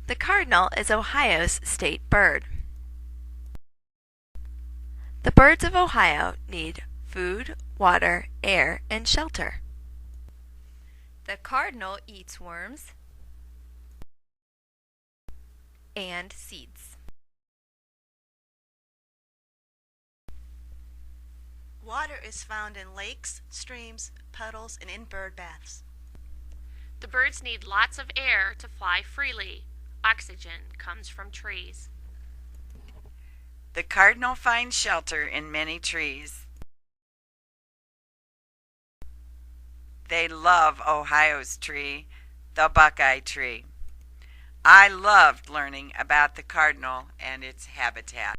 The cardinal is Ohio's state bird. The birds of Ohio need food, water, air, and shelter. The cardinal eats worms and seeds. Water is found in lakes, streams, puddles, and in bird baths. The birds need lots of air to fly freely. Oxygen comes from trees. The cardinal finds shelter in many trees. They love Ohio's tree, the Buckeye tree. I loved learning about the cardinal and its habitat.